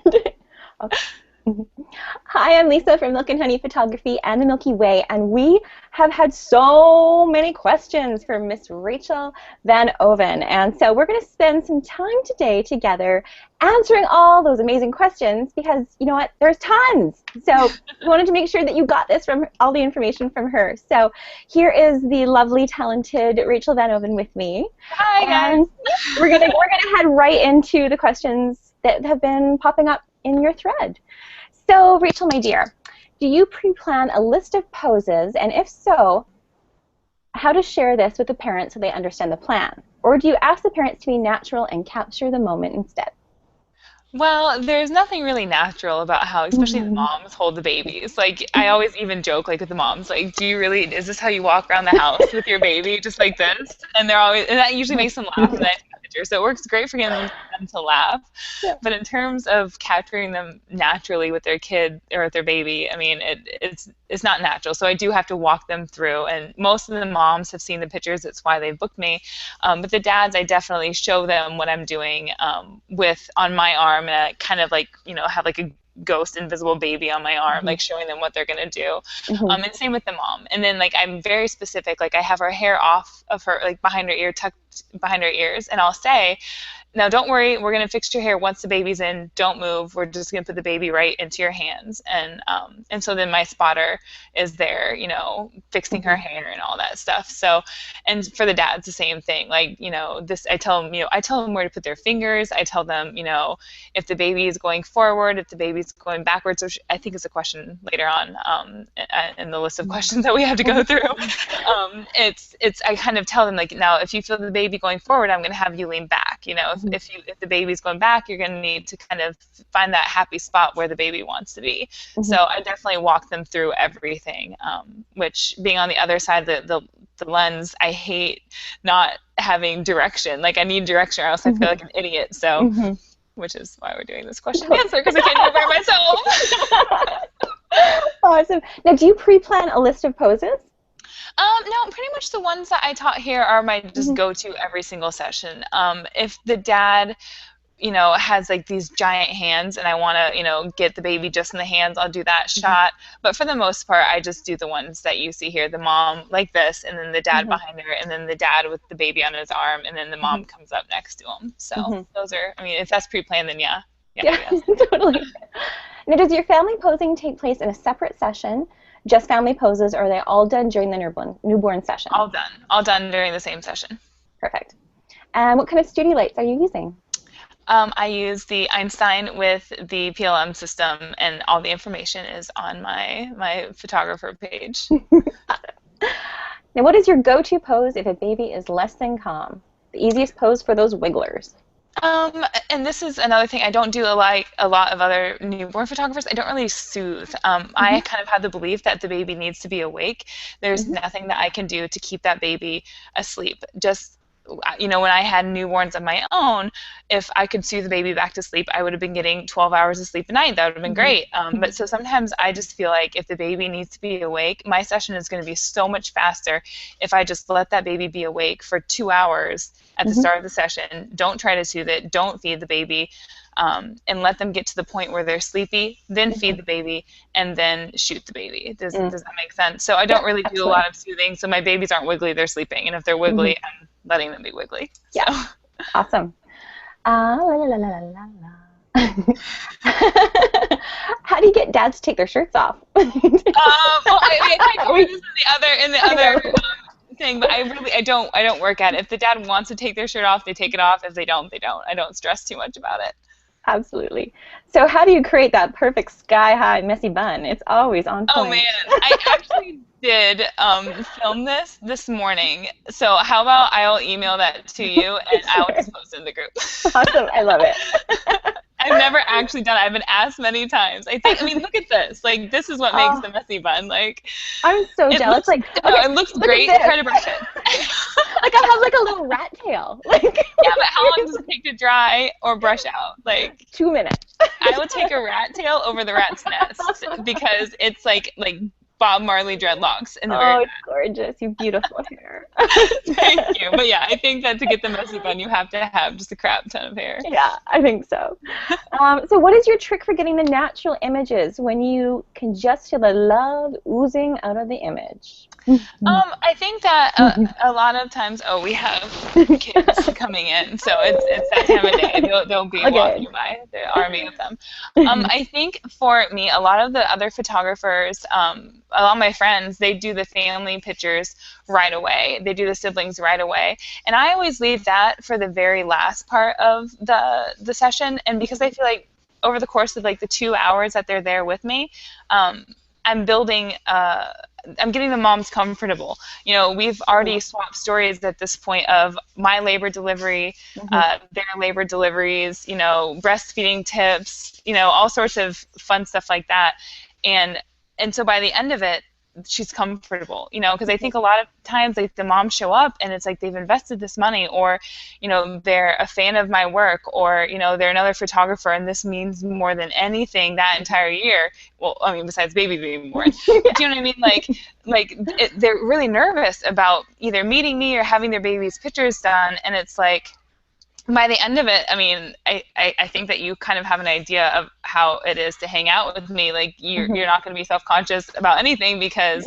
Okay. Hi, I'm Lisa from Milk and Honey Photography and the Milky Way, and we have had so many questions from Miss Rachel Van Oven. And so we're going to spend some time today together answering all those amazing questions because, you know what, there's tons. So we wanted to make sure that you got this from all the information from her. So here is the lovely, talented Rachel Van Oven with me. Hi, guys. And we're gonna head right into the questions that have been popping up in your thread. So, Rachel, my dear, do you pre-plan a list of poses, and if so, how to share this with the parents so they understand the plan? Or do you ask the parents to be natural and capture the moment instead? Well, there's nothing really natural about how, especially the Mhm. moms hold the babies. Like, I always even joke, like, with the moms, like, do you really, is this how you walk around the house with your baby, just like this? And they're always, and that usually makes them laugh, and then I take a picture. So it works great for getting them to laugh. Yeah. But in terms of capturing them naturally with their kid or with their baby, I mean, it's not natural. So I do have to walk them through, and most of the moms have seen the pictures. It's why they've booked me. But the dads, I definitely show them what I'm doing with on my arm, and I kind of like have like a ghost invisible baby on my arm, Mhm. like showing them what they're gonna do. Mhm. And same with the mom. And then like I'm very specific. Like I have her hair off of her, like behind her ear, tucked behind her ears, and I'll say, now, don't worry. We're going to fix your hair once the baby's in. Don't move. We're just going to put the baby right into your hands. And so then my spotter is there, fixing her Mhm. hair and all that stuff. So, and for the dads, the same thing. Like, this, I tell them, I tell them where to put their fingers. I tell them, if the baby is going forward, if the baby's going backwards, which I think is a question later on in the list of questions that we have to go through. I kind of tell them like, now, if you feel the baby going forward, I'm going to have you lean back. Mhm. If the baby's going back, you're going to need to kind of find that happy spot where the baby wants to be. So Mhm. I definitely walk them through everything. Which being on the other side of the lens, I hate not having direction. Like I need direction, or else I feel Mhm. like an idiot. So, Mhm. which is why we're doing this question and answer because I can't do it by myself. Awesome. Now, do you pre-plan a list of poses? No, pretty much the ones that I taught here are my just Mhm. go-to every single session. If the dad has like these giant hands and I want to, get the baby just in the hands, I'll do that Mhm. shot. But for the most part, I just do the ones that you see here, the mom like this, and then the dad Mhm. behind her, and then the dad with the baby on his arm, and then the Mhm. mom comes up next to him. So Mhm. those are, I mean, if that's pre-planned, then yeah. Yeah, Yeah, yes. totally. Now, does your family posing take place in a separate session, just family poses, or are they all done during the newborn session? All done. All done during the same session. Perfect. And what kind of studio lights are you using? I use the Einstein with the PLM system, and all the information is on my photographer page. Now, what is your go-to pose if a baby is less than calm? The easiest pose for those wigglers. And this is another thing. I don't do a lot of other newborn photographers. I don't really soothe. I Hmm. kind of have the belief that the baby needs to be awake. There's Hmm. nothing that I can do to keep that baby asleep. Just when I had newborns of my own, if I could soothe the baby back to sleep, I would have been getting 12 hours of sleep a night. That would have been Hmm. great. But so sometimes I just feel like if the baby needs to be awake, my session is going to be so much faster if I just let that baby be awake for 2 hours at the Hmm. start of the session. Don't try to soothe it. Don't feed the baby. And let them get to the point where they're sleepy, then feed Hmm. the baby, and then shoot the baby. Mm. Does that make sense? So I don't Yep, really do a absolutely. lot of soothing. So my babies aren't wiggly, they're sleeping. And if they're Hmm. wiggly, I'm letting them be wiggly. So Yeah, awesome. La, la, la, la, la, la. How do you get dads to take their shirts off? well, I mean, I Are covered we, this in the I know. other thing, but I don't work at it. If the dad wants to take their shirt off, they take it off. If they don't, they don't. I don't stress too much about it. Absolutely. So how do you create that perfect sky-high messy bun? It's always on Oh man, point. I actually did film this morning. So how about I'll email that to you and I'll Sure. just post it in the group. Awesome. I love it. I've never actually done it. I've been asked many times. I mean, look at this. Like, this is what makes Oh, the messy bun. Like, I'm so it jealous. looks, Like, no, okay, it looks look at great. this. Try to brush it. Like I have like a little rat tail. Yeah, Like but how long does it take to dry or brush out? Like, 2 minutes. I would take a rat tail over the rat's nest because it's like Bob Marley dreadlocks in the Oh, very it's gorgeous. You beautiful hair. Thank you. But yeah, I think that to get the messy bun, you have to have just a crap ton of hair. Yeah, I think so. So what is your trick for getting the natural images when you can just feel the love oozing out of the image? I think that a lot of times, we have kids coming in, so it's that time of day. They'll be walking by, the army of them. I think for me, a lot of the other photographers, a lot of my friends, they do the family pictures right away. They do the siblings right away, and I always leave that for the very last part of the session. And because I feel like over the course of like the 2 hours that they're there with me, I'm building. I'm getting the moms comfortable. You know, we've already swapped stories at this point of my labor delivery, their labor deliveries, you know, breastfeeding tips, you know, all sorts of fun stuff like that. And so by the end of it, she's comfortable, you know, because I think a lot of times like the moms show up and it's like they've invested this money, or, you know, they're a fan of my work, or, you know, they're another photographer and this means more than anything that entire year. Well, I mean, besides baby being born. But do you know what I mean? They're really nervous about either meeting me or having their baby's pictures done, and it's like, by the end of it, I mean, I think that you kind of have an idea of how it is to hang out with me. Like, you're not going to be self-conscious about anything because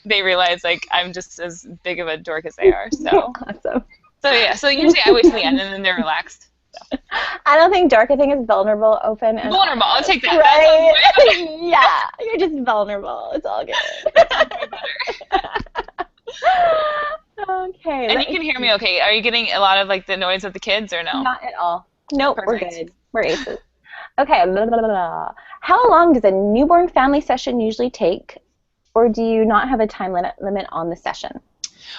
they realize, like, I'm just as big of a dork as they are. So, Awesome. So usually I wait till the end and then they're relaxed. So. I don't think dark. I think it's vulnerable, open, and vulnerable. I'll take that. Right? Yeah, you're just vulnerable. It's all good. Okay. And you can hear me okay. Are you getting a lot of like the noise of the kids or no? Not at all. Nope, Perfect. We're good. We're aces. Okay. Blah, blah, blah, blah. How long does a newborn family session usually take, or do you not have a time limit on the session?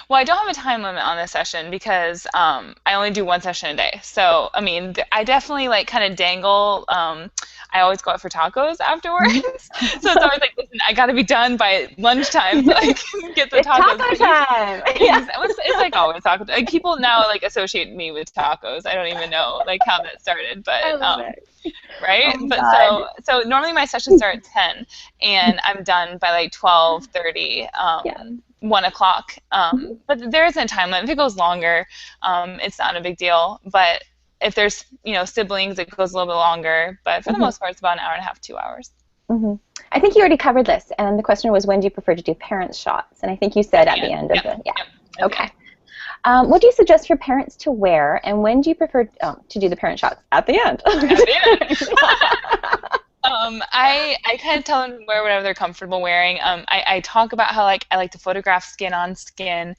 Well, I don't have a time limit on this session because I only do one session a day. So, I mean, I definitely like kind of dangle. I always go out for tacos afterwards. So it's always like, listen, I got to be done by lunchtime so I can get the it's tacos. Taco time. Yeah. It's like always tacos. Like, people now like associate me with tacos. I don't even know like how that started, but I love it. Right? Oh, but God. so normally my sessions start at 10 and I'm done by like 12:30. 1 o'clock. But there isn't a time limit. If it goes longer, it's not a big deal. But if there's, you know, siblings, it goes a little bit longer. But for the most part, it's about an hour and a half, 2 hours. I think you already covered this, and the question was, when do you prefer to do parent shots? And I think you said at the end of Okay. What do you suggest for parents to wear, and when do you prefer to do the parent shots? At the end. At the end. I kind of tell them to wear whatever they're comfortable wearing. I talk about how like I like to photograph skin on skin,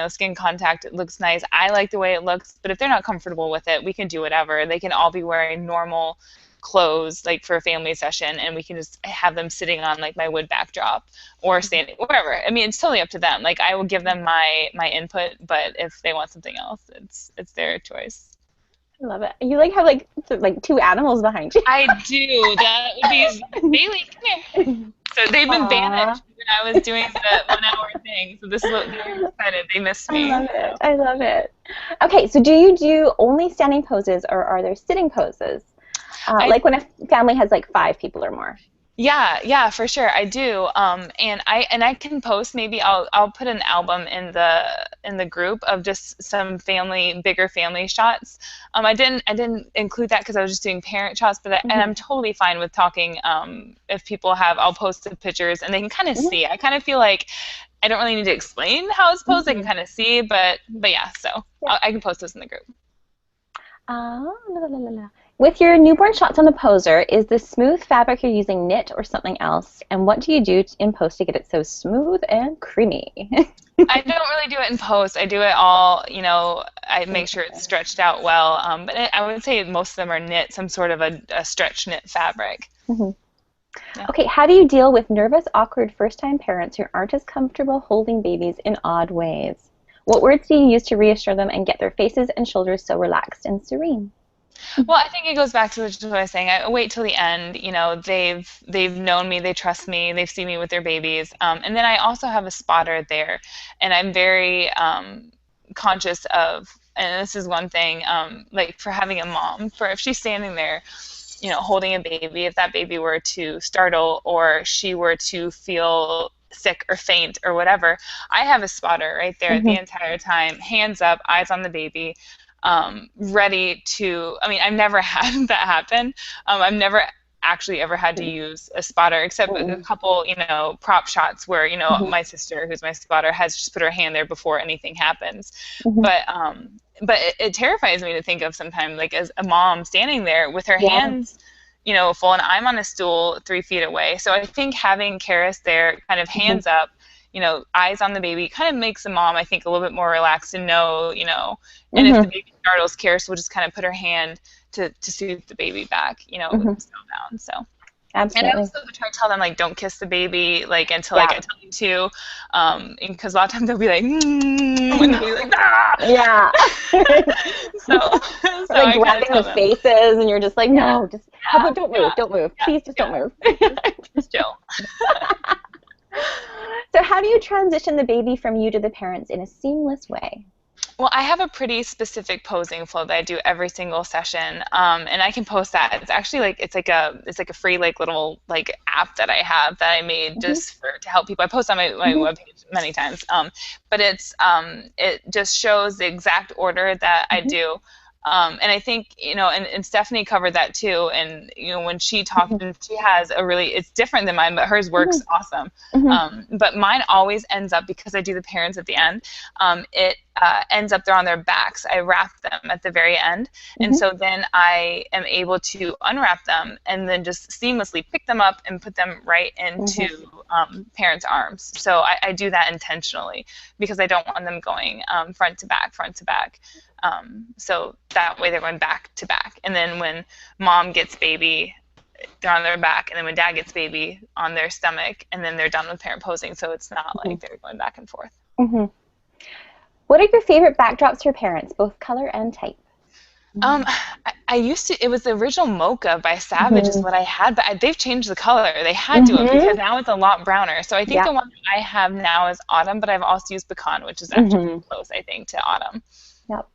skin contact. It looks nice. I like the way it looks, but if they're not comfortable with it, we can do whatever. They can all be wearing normal clothes like for a family session, and we can just have them sitting on like my wood backdrop or standing wherever. I mean, it's totally up to them. Like, I will give them my input, but if they want something else, it's their choice. I love it. You like have like two animals behind you. I do. That would be Bailey. Come here. So they've been banished when I was doing the 1 hour thing. So this is what they're excited. They miss me. I love it. I love it. Okay, so do you do only standing poses, or are there sitting poses? Like when a family has like 5 people or more. Yeah, for sure, I do. And I can post, maybe I'll put an album in the group of just some bigger family shots. I didn't include that because I was just doing parent shots, but and I'm totally fine with talking. If people I'll post the pictures and they can kind of see. I kind of feel like I don't really need to explain how it's posed. They can kind of see, but yeah. So I can post those in the group. With your newborn shots on the poser, is the smooth fabric you're using knit or something else? And what do you do in post to get it so smooth and creamy? I don't really do it in post. I do it all, I make sure it's stretched out well. But I would say most of them are knit, some sort of a stretch knit fabric. Yeah. Okay, how do you deal with nervous, awkward first-time parents who aren't as comfortable holding babies in odd ways? What words do you use to reassure them and get their faces and shoulders so relaxed and serene? Well, I think it goes back to what I was saying. I wait till the end. They've known me, they trust me, they've seen me with their babies, and then I also have a spotter there, and I'm very conscious of. And this is one thing, like for having a mom, for if she's standing there, holding a baby, if that baby were to startle or she were to feel sick or faint or whatever, I have a spotter right there the entire time, hands up, eyes on the baby, ready to, I mean, I've never had that happen. I've never actually ever had to use a spotter except a couple, prop shots where, my sister, who's my spotter, has just put her hand there before anything happens. But it terrifies me to think of sometimes, like, as a mom standing there with her hands, full, and I'm on a stool 3 feet away. So I think having Karis there, kind of hands up, eyes on the baby, kind of makes the mom, I think, a little bit more relaxed and know, and if the baby startles, Karis will just kind of put her hand to soothe the baby back, with the snowbound. So. Absolutely. And I also try to tell them, like, don't kiss the baby, like, until like I tell them to, because a lot of times they'll be like, and they'll be like, ah! Yeah. so like grabbing the faces, and you're just like, no, just how about don't move, please just don't move. Just chill. So how do you transition the baby from you to the parents in a seamless way? Well, I have a pretty specific posing flow that I do every single session, and I can post that. It's actually it's like a free little app that I have that I made just to help people. I post on my webpage many times, but it just shows the exact order that I do. And I think, and Stephanie covered that too. And, when she talked, and she has it's different than mine, but hers works awesome. But mine always ends up, because I do the parents at the end, it ends up there on their backs. I wrap them at the very end. And so then I am able to unwrap them and then just seamlessly pick them up and put them right into parents' arms. So I do that intentionally because I don't want them going front to back. So that way they're going back to back. And then when mom gets baby, they're on their back. And then when dad gets baby, on their stomach. And then they're done with parent posing. So it's not like they're going back and forth. What are your favorite backdrops for parents, both color and type? I used to, it was the original Mocha by Savage is what I had, but they've changed the color. They had to because now it's a lot browner. So I think the one that I have now is Autumn, but I've also used Pecan, which is actually close, I think, to Autumn. Yep.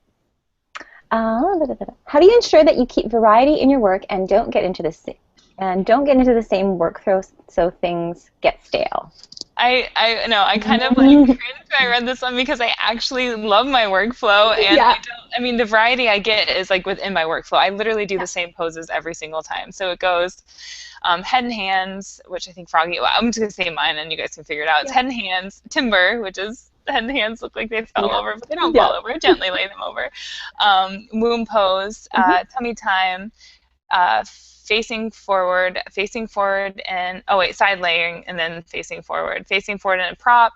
How do you ensure that you keep variety in your work and don't get into the same workflow so things get stale? I know, I kind of cringed when I read this one because I actually love my workflow, and the variety I get is within my workflow. I literally do the same poses every single time. So it goes head and hands, which I think Froggy, I'm just going to say mine and you guys can figure it out. It's head and hands, timber, which is the head and hands look like they fell over, but they don't fall over. Gently lay them over. Womb pose, tummy time, facing forward, and side laying, and then facing forward in a prop,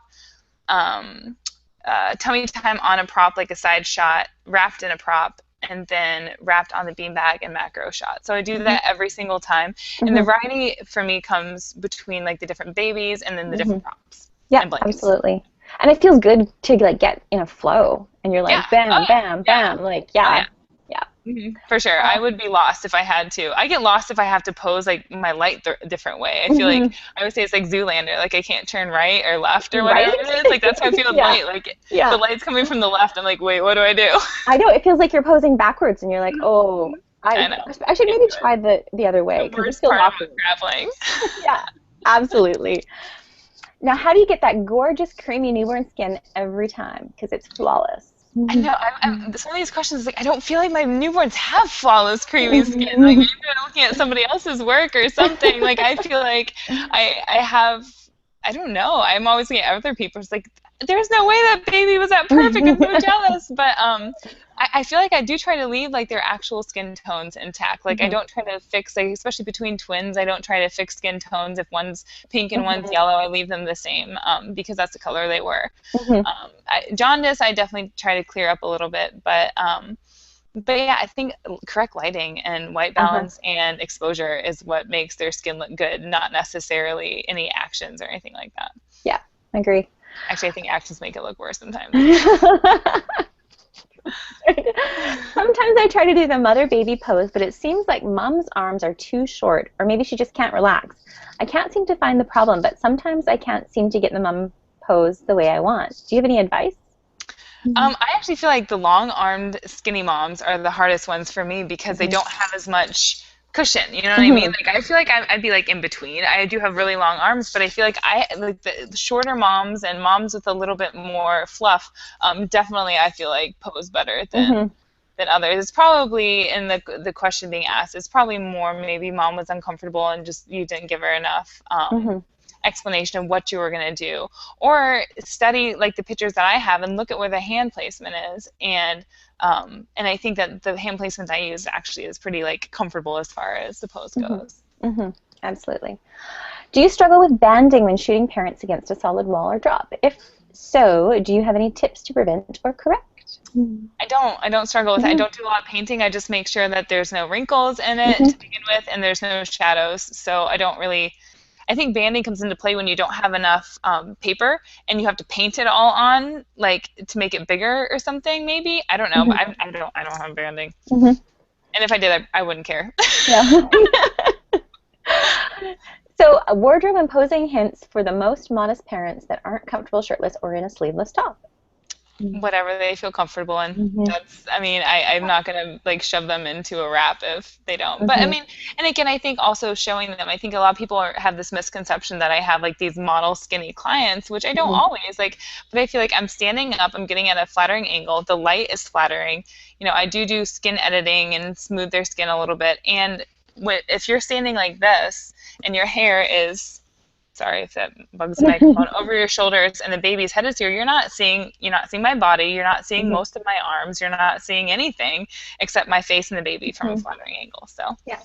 tummy time on a prop, like a side shot, wrapped in a prop, and then wrapped on the beanbag and macro shot. So I do that every single time, and the variety for me comes between the different babies and then the different props. Yeah, absolutely. And it feels good to get in a flow, and you're like bam, bam, bam, For sure. I would be lost if I had to. I get lost if I have to pose my light a different way. I feel like I would say it's like Zoolander. I can't turn right or left or whatever it is. That's how I feel with light. The light's coming from the left. I'm like, wait, what do I do? I know. It feels like you're posing backwards, and you're like, oh, I know. I should maybe try the other way. The worst part of traveling. Yeah, absolutely. Now, how do you get that gorgeous, creamy newborn skin every time? Because it's flawless. I know. Some of these questions, I don't feel like my newborns have flawless, creamy skin. Maybe they're looking at somebody else's work or something. I feel like I have, I don't know. I'm always looking at other people's there's no way that baby was that perfect. I'm so jealous. But I feel like I do try to leave their actual skin tones intact. I don't try to fix, especially between twins, I don't try to fix skin tones. If one's pink and one's yellow, I leave them the same because that's the color they were. Jaundice, I definitely try to clear up a little bit. But yeah, I think correct lighting and white balance and exposure is what makes their skin look good, not necessarily any actions or anything like that. Yeah, I agree. Actually, I think actions make it look worse sometimes. Sometimes I try to do the mother-baby pose, but it seems like mom's arms are too short, or maybe she just can't relax. I can't seem to find the problem, but sometimes I can't seem to get the mom pose the way I want. Do you have any advice? I actually feel like the long-armed skinny moms are the hardest ones for me because they don't have as much cushion, you know what I mean? Like I feel like I'd be like in between. I do have really long arms, but I feel like I like the shorter moms and moms with a little bit more fluff, definitely I feel like pose better than others. It's probably in the question being asked, it's probably more maybe mom was uncomfortable and just you didn't give her enough explanation of what you were going to do, or study like the pictures that I have and look at where the hand placement is, and I think that the hand placement I use actually is pretty like comfortable as far as the pose goes. Absolutely. Do you struggle with banding when shooting parents against a solid wall or drop? If so, do you have any tips to prevent or correct? I don't struggle with it. I don't do a lot of painting. I just make sure that there's no wrinkles in it to begin with, and there's no shadows. So I don't really. I think banding comes into play when you don't have enough paper and you have to paint it all on, like to make it bigger or something. Maybe I don't know, but I don't have banding. And if I did, I wouldn't care. Yeah. So, wardrobe and posing hints for the most modest parents that aren't comfortable shirtless or in a sleeveless top. Whatever they feel comfortable in. That's, I mean, I'm not going to like shove them into a wrap if they don't. But I mean, and again, I think also showing them, I think a lot of people have this misconception that I have like these model skinny clients, which I don't always like, but I feel like I'm standing up, I'm getting at a flattering angle, the light is flattering. You know, I do skin editing and smooth their skin a little bit. And if you're standing like this and your hair is, sorry if that bugs the microphone, over your shoulders and the baby's head is here, you're not seeing my body, you're not seeing most of my arms, you're not seeing anything except my face and the baby from a flattering angle. So yeah,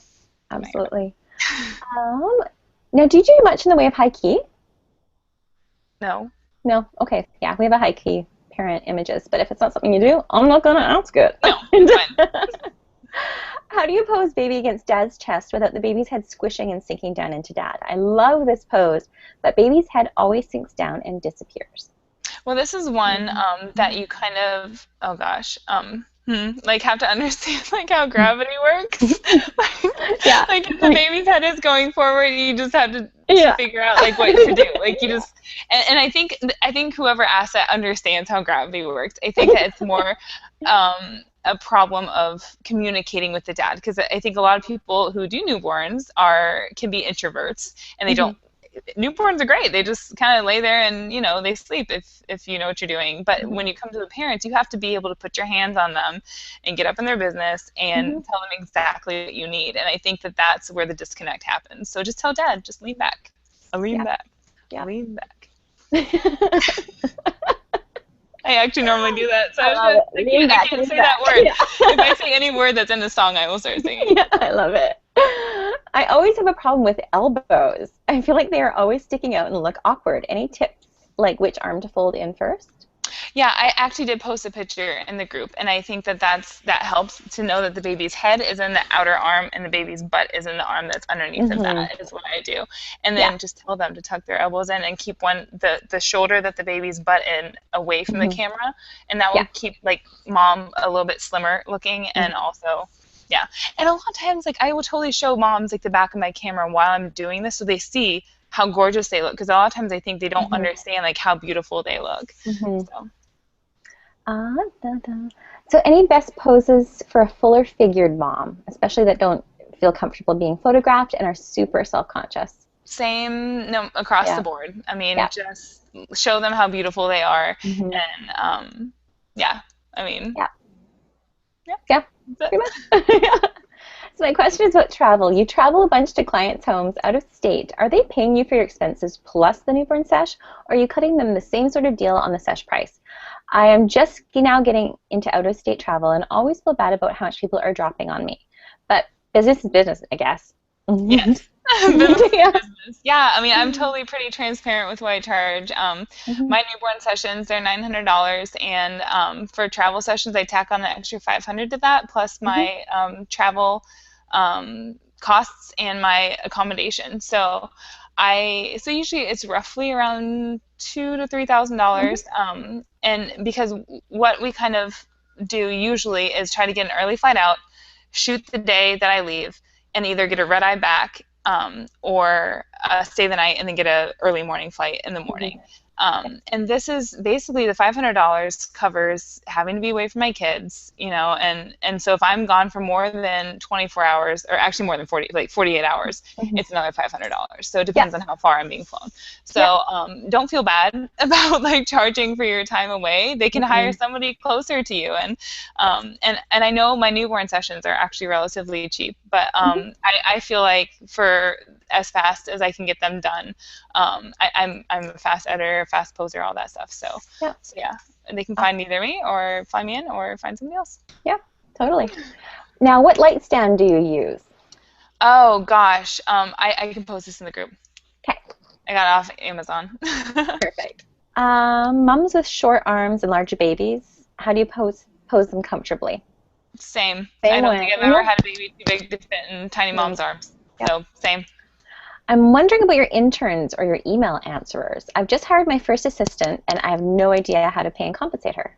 absolutely. Now, do you do much in the way of high key? No. Okay. Yeah, we have a high key parent images, but if it's not something you do, I'm not gonna ask it. No, it's fine. How do you pose baby against dad's chest without the baby's head squishing and sinking down into dad? I love this pose, but baby's head always sinks down and disappears. Well, this is one that you kind of, like have to understand like how gravity works. Like if the baby's head is going forward, you just have to figure out like what to do. Like you just, and I think whoever asked that understands how gravity works. I think that it's more a problem of communicating with the dad, because I think a lot of people who do newborns can be introverts, and they don't. Newborns are great. They just kind of lay there and they sleep if you know what you're doing. But when you come to the parents, you have to be able to put your hands on them and get up in their business and tell them exactly what you need. And I think that that's where the disconnect happens. So just tell dad, just lean back. Lean back. Lean back. I actually normally do that, so I can't say that word. If I say any word that's in the song, I will start singing. Yeah, I love it. I always have a problem with elbows. I feel like they are always sticking out and look awkward. Any tips, like which arm to fold in first? Yeah, I actually did post a picture in the group, and I think that helps to know that the baby's head is in the outer arm and the baby's butt is in the arm that's underneath of that, is what I do. And then just tell them to tuck their elbows in and keep the shoulder that the baby's butt in away from the camera, and that will keep like mom a little bit slimmer looking, and also and a lot of times like I will totally show moms like the back of my camera while I'm doing this so they see how gorgeous they look, because a lot of times I think they don't understand like how beautiful they look. So any best poses for a fuller figured mom, especially that don't feel comfortable being photographed and are super self-conscious? Same, no, across the board. I mean, just show them how beautiful they are, and pretty much. So my question is about travel. You travel a bunch to clients' homes out of state. Are they paying you for your expenses plus the newborn sesh, or are you cutting them the same sort of deal on the sesh price? I am just now getting into out-of-state travel and always feel bad about how much people are dropping on me. But business is business, I guess. Yes. Business. Yeah, I mean, I'm totally pretty transparent with what I charge. My newborn sessions, they're $900, and for travel sessions, I tack on an extra $500 to that, plus my travel costs and my accommodation. So usually it's roughly around $2,000 to $3,000, and because what we kind of do usually is try to get an early flight out, shoot the day that I leave, and either get a red eye back or stay the night and then get a early morning flight in the morning. And this is basically the $500 covers having to be away from my kids, you know, and so if I'm gone for more than 24 hours, or actually more than 48 hours, it's another $500. So it depends on how far I'm being flown. So don't feel bad about like charging for your time away. They can hire somebody closer to you, and I know my newborn sessions are actually relatively cheap, but I feel like for as fast as I can get them done, I'm a fast editor, fast poser, all that stuff. So yeah, they can find either me or fly me in or find somebody else. Yeah, totally. Now, what light stand do you use? Oh gosh, I can post this in the group. Okay. I got it off Amazon. Perfect. Mums with short arms and larger babies, how do you pose them comfortably? Same. I don't think I've ever had a baby too big to fit in tiny mom's arms. Yep. So same. I'm wondering about your interns or your email answerers. I've just hired my first assistant, and I have no idea how to pay and compensate her.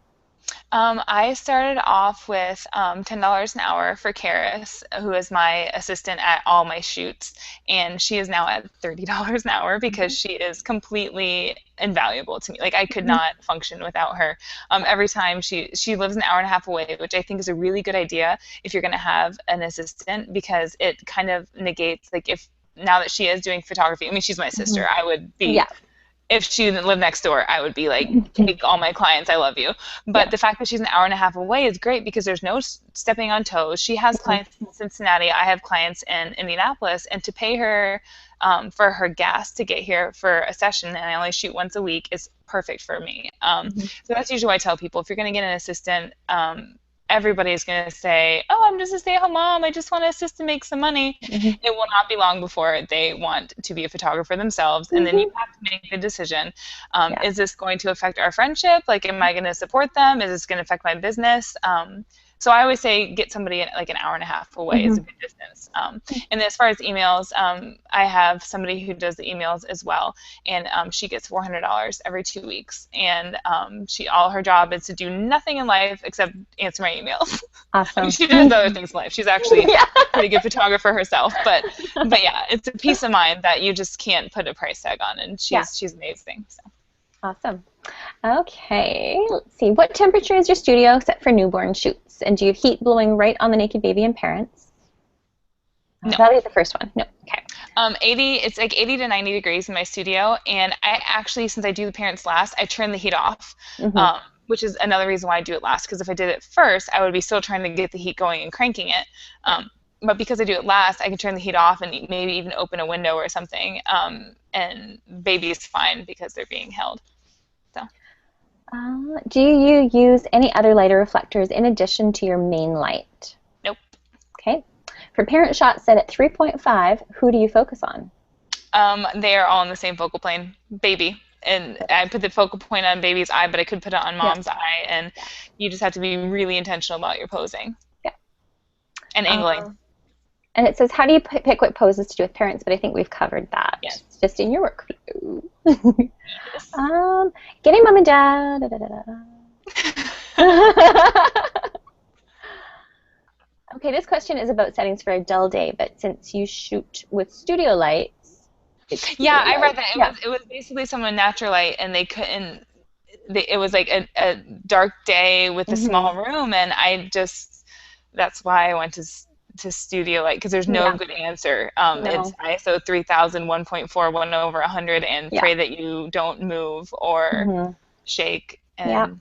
I started off with $10 an hour for Karis, who is my assistant at all my shoots, and she is now at $30 an hour because she is completely invaluable to me. Like, I could not function without her. Every time she lives an hour and a half away, which I think is a really good idea if you're going to have an assistant, because it kind of negates, like, if now that she is doing photography, I mean, she's my sister. I would be, if she didn't live next door, I would be like, take all my clients, I love you. But the fact that she's an hour and a half away is great because there's no stepping on toes. She has clients in Cincinnati. I have clients in Indianapolis. And to pay her for her gas to get here for a session, and I only shoot once a week, is perfect for me. So that's usually what I tell people. If you're going to get an assistant, everybody's going to say, oh, I'm just a stay-at-home mom, I just want an assistant to make some money. It will not be long before they want to be a photographer themselves, and then you have to make the decision. Is this going to affect our friendship? Like, am I going to support them? Is this going to affect my business? So I always say get somebody like an hour and a half away is a good distance. And as far as emails, I have somebody who does the emails as well, and she gets $400 every 2 weeks. And all her job is to do nothing in life except answer my emails. Awesome. She does other things in life. She's actually a pretty good photographer herself. But yeah, it's a peace of mind that you just can't put a price tag on, and she's amazing. So. Awesome. Okay, let's see. What temperature is your studio set for newborn shoots? And do you have heat blowing right on the naked baby and parents? No. That'll be the first one. No. Okay. 80. It's like 80 to 90 degrees in my studio, and I actually, since I do the parents last, I turn the heat off, which is another reason why I do it last. Because if I did it first, I would be still trying to get the heat going and cranking it. But because I do it last, I can turn the heat off and maybe even open a window or something. And baby is fine because they're being held. So. Do you use any other light or reflectors in addition to your main light? Nope. Okay. For parent shots set at 3.5, who do you focus on? They are all on the same focal plane, baby. And I put the focal point on baby's eye, but I could put it on mom's eye. And you just have to be really intentional about your posing. Yeah. And angling. And it says, how do you pick what poses to do with parents? But I think we've covered that. Yes. It's just in your workflow. Getting mom and dad. Okay, this question is about settings for a dull day, but since you shoot with studio lights. I read that. It was basically someone natural light, and they couldn't. It was like a dark day with a small room, and that's why I went to studio light, because there's no good answer. It's ISO 3000, 1.4, 1/100, and pray that you don't move or shake, and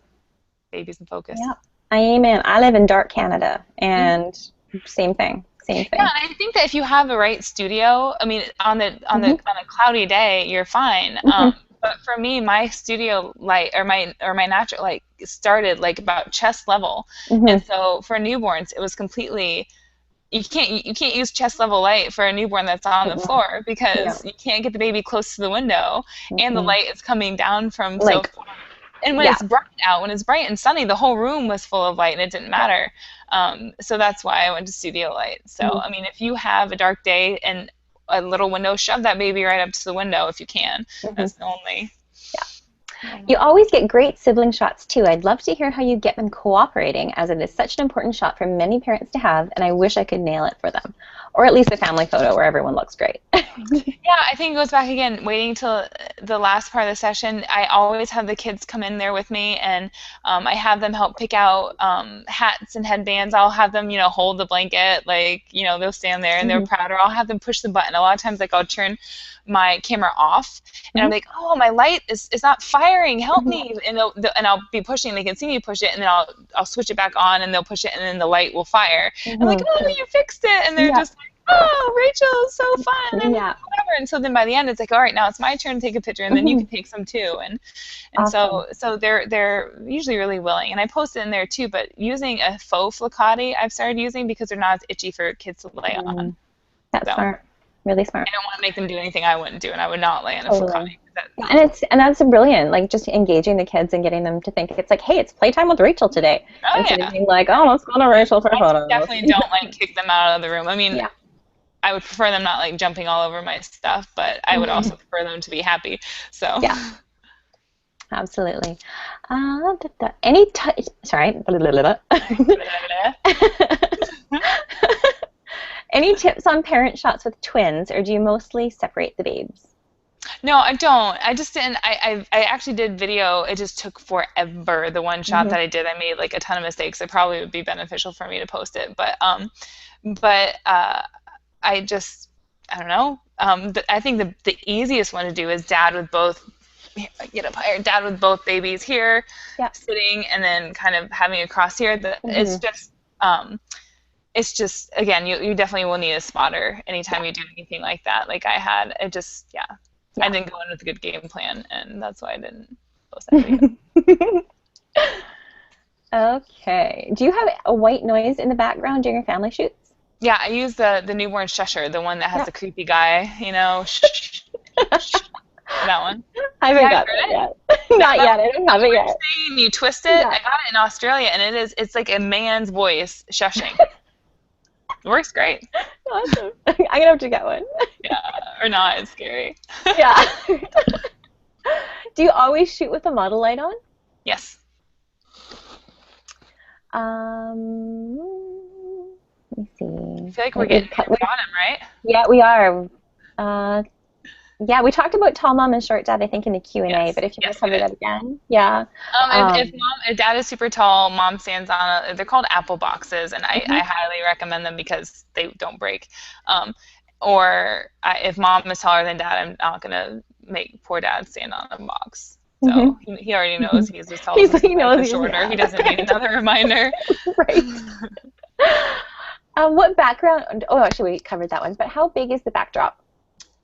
baby's in focus. Yeah. Amen. I live in dark Canada, and same thing. Yeah, I think that if you have the right studio, I mean, on a cloudy day, you're fine. But for me, my studio light or my natural light started like about chest level, and so for newborns, it was completely. You can't use chest level light for a newborn that's on the floor, because you can't get the baby close to the window, and the light is coming down from so far. And when it's bright out, when it's bright and sunny, the whole room was full of light, and it didn't matter. So that's why I went to studio light. So I mean, if you have a dark day and a little window, shove that baby right up to the window if you can. That's the only. You always get great sibling shots too. I'd love to hear how you get them cooperating, as it is such an important shot for many parents to have, and I wish I could nail it for them. Or at least a family photo where everyone looks great. Yeah, I think it goes back again, waiting till the last part of the session. I always have the kids come in there with me, and I have them help pick out hats and headbands. I'll have them, hold the blanket, like, they'll stand there and they're Mhm. proud, or I'll have them push the button. A lot of times, like, I'll turn my camera off, and I'm Mhm. like, oh, my light is not firing, help Mhm. me. And and I'll be pushing, they can see me push it, and then I'll switch it back on, and they'll push it, and then the light will fire. I'm like, Mhm. oh, you fixed it, and they're Yeah. just oh, Rachel, so fun, and Yeah. whatever. And so then by the end, it's like, all right, now it's my turn to take a picture, and then you can Mhm. take some too. And Awesome. so they're usually really willing. And I post it in there too, but using a faux flocati I've started using because they're not as itchy for kids to lay on. Mm. That's So smart. Really I smart. don't want to make them do anything I wouldn't do, and I would not lay on a Totally. flocati. That, Yeah, and that's brilliant. Like just engaging the kids and getting them to think it's like, hey, it's playtime with Rachel today, oh instead of yeah, being like, oh, let's go to Rachel for I photos. definitely don't like kick them out of the room. I mean, Yeah. I would prefer them not like jumping all over my stuff, but I would Mhm. also prefer them to be happy. So. Yeah. Absolutely. Any sorry. Blah, blah, blah, blah. Any tips on parent shots with twins, or do you mostly separate the babes? No, I don't. I just didn't. I actually did video. It just took forever. The one shot Hmm. that I did, I made like a ton of mistakes. It probably would be beneficial for me to post it, but I just I don't know. I think the easiest one to do is dad with both. Get up higher. Dad with both babies here, Yeah. sitting, and then kind of having a cross here. Hmm. It's just again, you definitely will need a spotter Yeah. anytime you do anything like that. Like I had, it just yeah. I Yeah. didn't go in with a good game plan, and that's why I didn't post that video. Okay. Do you have a white noise in the background during your family shoots? Yeah, I use the newborn shusher, the one that has Yeah. the creepy guy, shh, shh, that one. I You haven't haven't got heard that it? yet. Yeah, Not yet. I don't have that's it what you're yet. saying. You twist it. Yeah. I got it in Australia, and it's like a man's voice shushing. It works great. Awesome. I'm gonna have to get one. Yeah, or not. It's scary. Yeah. Do you always shoot with the model light on? Yes. Um, let me I see. feel like we're getting near the bottom, right? Yeah, we are. Uh, yeah, we talked about Tall Mom and Short Dad, I think, in the Q&A, Yes. but if you want Yes, to we cover did. that again, yeah. If Um, mom, if dad is super tall, mom stands on they're called apple boxes, and I mhm, highly recommend them because they don't break. Um, if mom is taller than dad, I'm not gonna make poor dad stand on a box. So mhm, he already knows mhm. he's as tall as he He can make knows the he's, shorter. yeah, He doesn't need another reminder. right. What background? Oh, actually, we covered that one. But how big is the backdrop?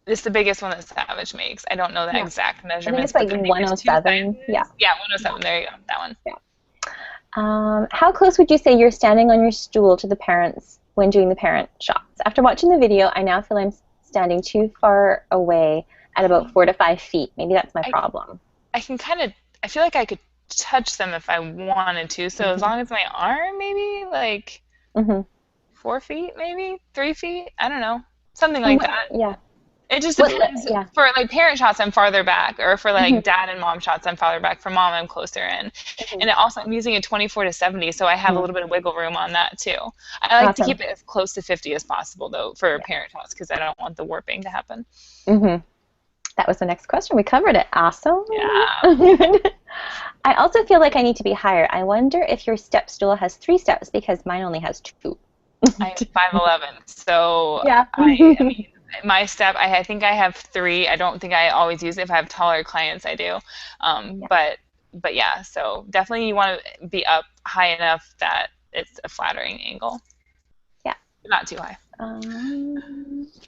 It's the biggest one that Savage makes. I don't know the Yeah, exact I think measurements, it's but like I think there's two 107. Yeah, sizes. Yeah, yeah, 107. There you go. That one. yeah. How close would you say you're standing on your stool to the parents when doing the parent shots? After watching the video, I now feel I'm standing too far away at about 4 to 5 feet. Maybe that's my I problem. I can kind of I feel like I could touch them if I wanted to. So as Hmm. long as my arm, maybe like Hmm. 4 feet, maybe 3 feet. I don't know, something like that. Yeah. It just depends. Yeah. For like parent shots, I'm farther back, or for like Hmm. dad and mom shots, I'm farther back. For mom, I'm closer in. Hmm. And it also, I'm using a 24 to 70, so I have a Hmm. little bit of wiggle room on that too. I like to Awesome. keep it as close to 50 as possible though for Yeah. parent shots because I don't want the warping to happen. Hmm. That was the next question. We covered it. Awesome. Yeah. I also feel like I need to be higher. I wonder if your step stool has 3 steps because mine only has 2. I'm 5'11", so Yeah. I mean, my step, I think I have 3. I don't think I always use it. If I have taller clients, I do. Yeah. But yeah, so definitely you want to be up high enough that it's a flattering angle, Yeah. but not too high.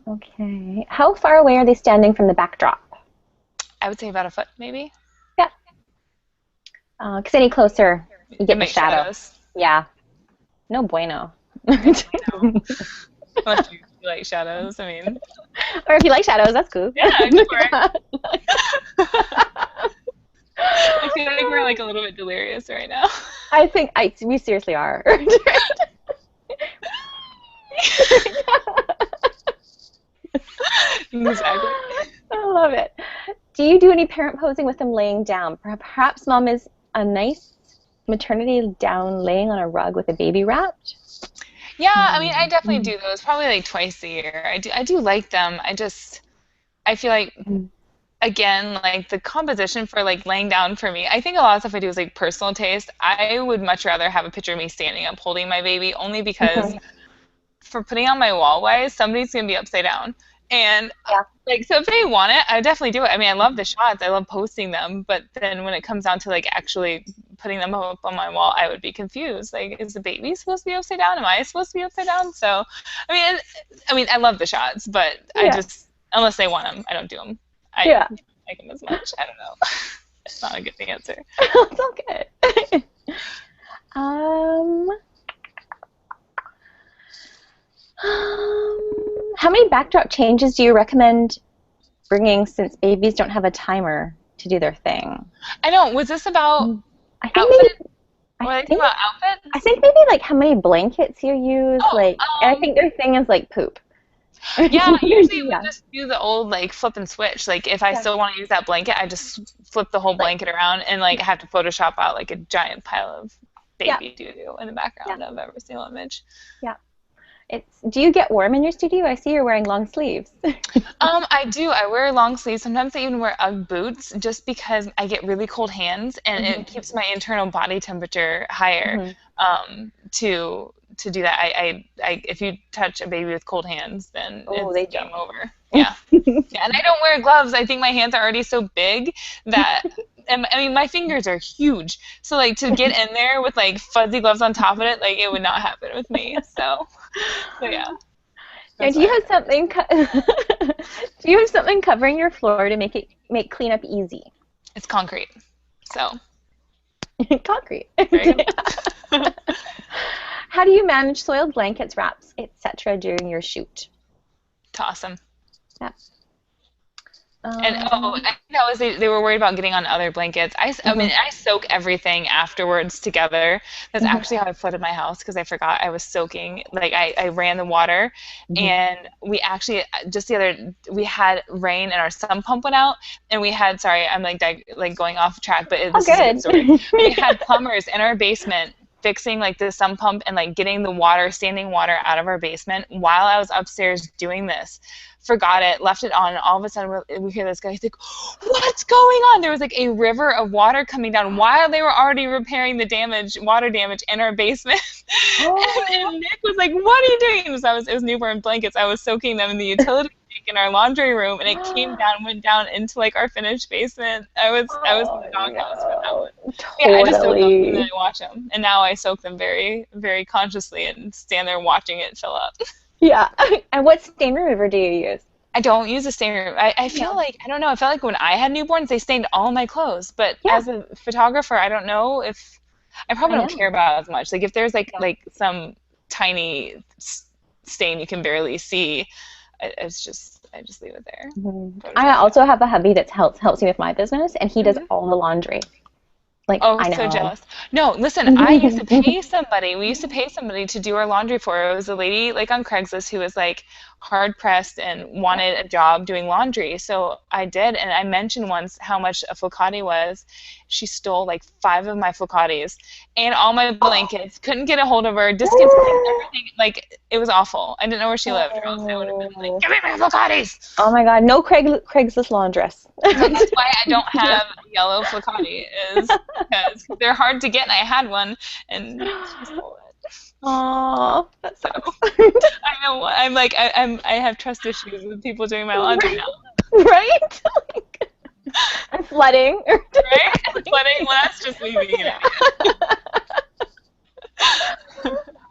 Okay. How far away are they standing from the backdrop? I would say about a foot, maybe. Yeah. Because any closer, you It get the makes shadow. shadows. Yeah. No bueno. Unless you like shadows, I mean. Or if you like shadows, that's cool. Yeah, go for it. I feel like we're like a little bit delirious right now. I think we seriously are. Exactly. I love it. Do you do any parent posing with them laying down? Perhaps mom is a nice maternity down laying on a rug with a baby wrapped? Yeah, I mean, I definitely do those probably like twice a year. I do like them. I just I feel like Mhm. again, like the composition for like laying down for me, I think a lot of stuff I do is like personal taste. I would much rather have a picture of me standing up holding my baby only because Mhm. for putting on my wall wise, somebody's gonna be upside down. And Yeah. like so if they want it, I definitely do it. I mean, I love the shots, I love posting them, but then when it comes down to like actually putting them up on my wall, I would be confused. Like, is the baby supposed to be upside down? Am I supposed to be upside down? So, I love the shots, but I Yeah. just unless they want them, I don't do them. I Yeah. like them as much. I don't know. It's not a good answer. It's all good. Um, how many backdrop changes do you recommend bringing since babies don't have a timer to do their thing? I know. Was this about I think outfit? maybe I Were they talking think about outfit? I think maybe like how many blankets you use, Oh, like, and I think their thing is like poop. yeah, usually we Yeah. just do the old like flip and switch. Like if I Yeah. still want to use that blanket, I just flip the whole Like, blanket around and like I have to Photoshop out like a giant pile of yeah. baby doo-doo in the Yeah. background of every single image. Yeah. Do you get warm in your studio? I see you're wearing long sleeves. I do. I wear long sleeves. Sometimes I even wear UGG boots just because I get really cold hands and Hmm. it keeps my internal body temperature higher. Hmm. To do that, if you touch a baby with cold hands, then Oh, it's they game jump. over. Yeah. Yeah, and I don't wear gloves. I think my hands are already so big that, and, I mean, my fingers are huge. So like to get in there with like fuzzy gloves on top of it, like it would not happen with me. So yeah, Now, that's why I wear it. do you have something covering your floor to make cleanup easy? It's concrete. So Concrete. there you go. How do you manage soiled blankets, wraps, etc. during your shoot? Toss them. Yeah. And oh, I think that was they were worried about getting on other blankets. I mean, Mhm. I soak everything afterwards together. That's Mhm. actually how I flooded my house because I forgot I was soaking. Like I ran the water, Mhm. and we actually just the other we had rain and our sump pump went out, and we had sorry I'm like going off track, but Oh, this is a good story. good. We had plumbers in our basement fixing like the sump pump and like getting the water, standing water out of our basement while I was upstairs doing this, forgot it, left it on, and all of a sudden we hear this guy. He's like, "What's going on?" There was like a river of water coming down while they were already repairing the water damage in our basement. Oh. And Nick was like, "What are you doing?" It was newborn blankets. I was soaking them in the utility sink in our laundry room, and it came down, went down into like our finished basement. I was in Oh the doghouse for that one. no. Yeah, I just soak them and then Totally. I watch them, and now I soak them very, very consciously and stand there watching it fill up. Yeah. And what stain remover do you use? I don't use a stain remover. I feel Yeah. like I don't know. I felt like when I had newborns, they stained all my clothes. But Yeah, as a photographer, I don't know if I I probably don't know. care about it as much. Like if there's Yeah. like some tiny stain you can barely see, I just leave it there. I Photoshop it. also have a hubby that helps me with my business, and he does Mhm. all the laundry. Like, Oh, I so know. jealous. No, listen, I used to pay somebody. We used to pay somebody to do our laundry for her. It was a lady like on Craigslist who was like hard pressed and Yeah. wanted a job doing laundry. So I did, and I mentioned once how much a focati was. She stole like 5 of my focatis and all my blankets. Couldn't get a hold of her. Discontinued everything. Like it was awful. I didn't know where she lived, or else I would have been like, Oh. "Give me my focatis." Oh my God, no Craigslist laundress. No, that's why I don't Yeah. have yellow flocati is because they're hard to get, and I had one, and she stole it. Aw, that So sucks. I know I'm like I have trust issues with people doing my laundry Right? now, Right? I'm flooding. right? But well, that's just me being an Yeah. idiot.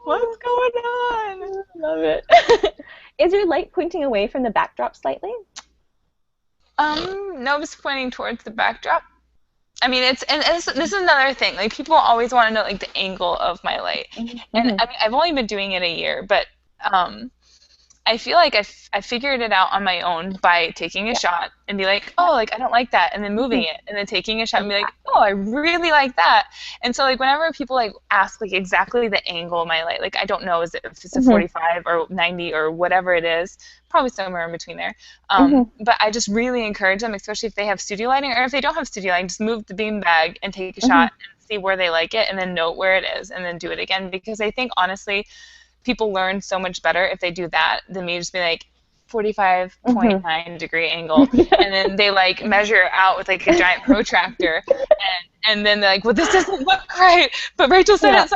What's going on? Love it. Is your light pointing away from the backdrop slightly? No, it's pointing towards the backdrop. I mean, this is another thing. Like people always want to know like the angle of my light, and Mm-hmm. I mean I've only been doing it a year, but um, I feel like I figured it out on my own by taking a Yeah. shot and be like, oh, like I don't like that, and then moving Mhm. it, and then taking a shot and be like, Exactly. oh, I really like that. And so like whenever people like ask like exactly the angle of my light, like I don't know if it's a Hmm. 45 or 90 or whatever it is, probably somewhere in between there. Hmm. But I just really encourage them, especially if they have studio lighting or if they don't have studio lighting, just move the beam bag and take a Hmm. shot and see where they like it, and then note where it is, and then do it again. Because I think honestly people learn so much better if they do that than me just be like, 45.9 degree angle, and then they like measure out with like a giant protractor, and then they're like, well, this doesn't look right, but Rachel said it, so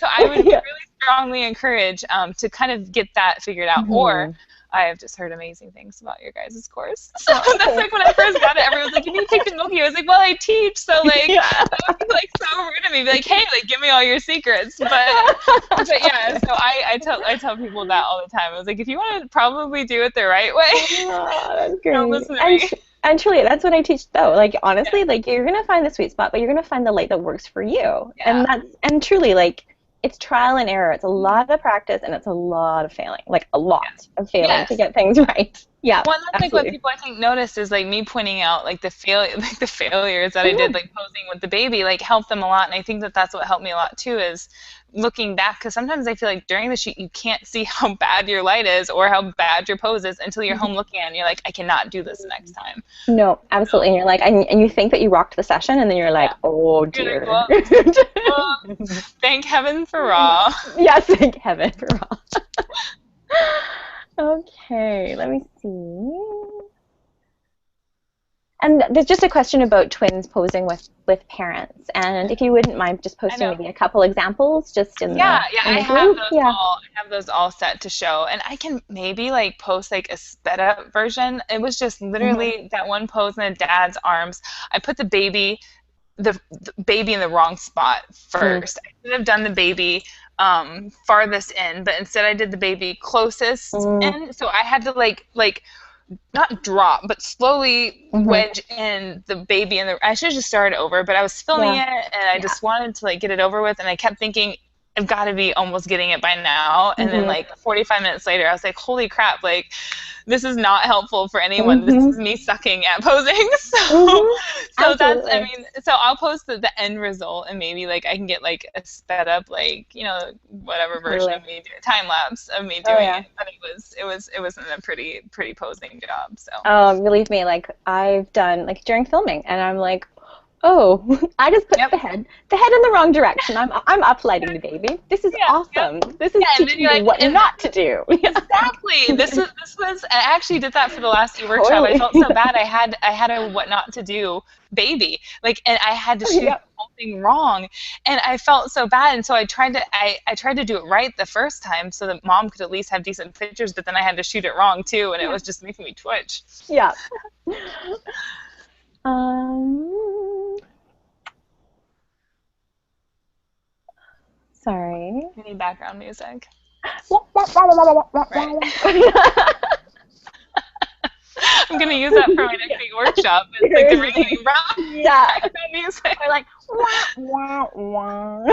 I would really strongly encourage to kind of get that figured out. Or I have just heard amazing things about your guys' course. So that's like when I first got it, everyone was like, "Can you take the Milky?" I was like, "Well, I teach, so like that would be like so rude of me, be like, hey, like give me all your secrets." But yeah, so I tell people that all the time. I was like, if you want to probably do it the right way, that's great. Don't listen to me. And truly, that's what I teach though. Like honestly, like you're gonna find the sweet spot, but you're gonna find the light that works for you. And truly, like it's trial and error. It's a lot of practice and it's a lot of failing. Like a lot of failing to get things right. Yeah. Well, that's like what people I think notice is like me pointing out like the failures that I did like posing with the baby like helped them a lot, and I think that that's what helped me a lot too is looking back, because sometimes I feel like during the shoot you can't see how bad your light is or how bad your pose is until you're home looking at it and you're like, I cannot do this next time. No, absolutely. And you're like, and you think that you rocked the session, and then you're like, oh dear. Like, well, thank heaven for Raw. Yes, thank heaven for Raw. Okay, let me see. And there's just a question about twins posing with parents, and if you wouldn't mind just posting maybe a couple examples just in I the have group. those all. I have those all set to show, and I can maybe like post like a sped up version. It was just literally that one pose in the dad's arms. I put the baby in the wrong spot first. I should have done the baby farthest in, but instead I did the baby closest in. So I had to like not drop, but slowly wedge in the baby in the. I should have just started over, but I was filming it, and I just wanted to like get it over with, and I kept thinking, I've got to be almost getting it by now, and then like 45 minutes later, I was like, holy crap, like this is not helpful for anyone. This is me sucking at posing. So that's, I mean, so I'll post the end result, and maybe like I can get like a sped up, like, you know, whatever version of me doing time lapse of me doing it. But it wasn't a pretty posing job. So believe me, like I've done like during filming, and I'm like, oh, I just put the head in the wrong direction. I'm uplighting the baby. This is awesome. This is teaching you what not to do. Exactly. This was I actually did that for the last year workshop. I felt so bad. I had a what not to do baby, like, and I had to shoot the whole thing wrong, and I felt so bad. And so I tried to do it right the first time so that mom could at least have decent pictures. But then I had to shoot it wrong too, and it was just making me twitch. Yeah. Sorry. Any background music? I'm gonna use that for my next week workshop. It's like the ringing background music. Or like wah wah wah.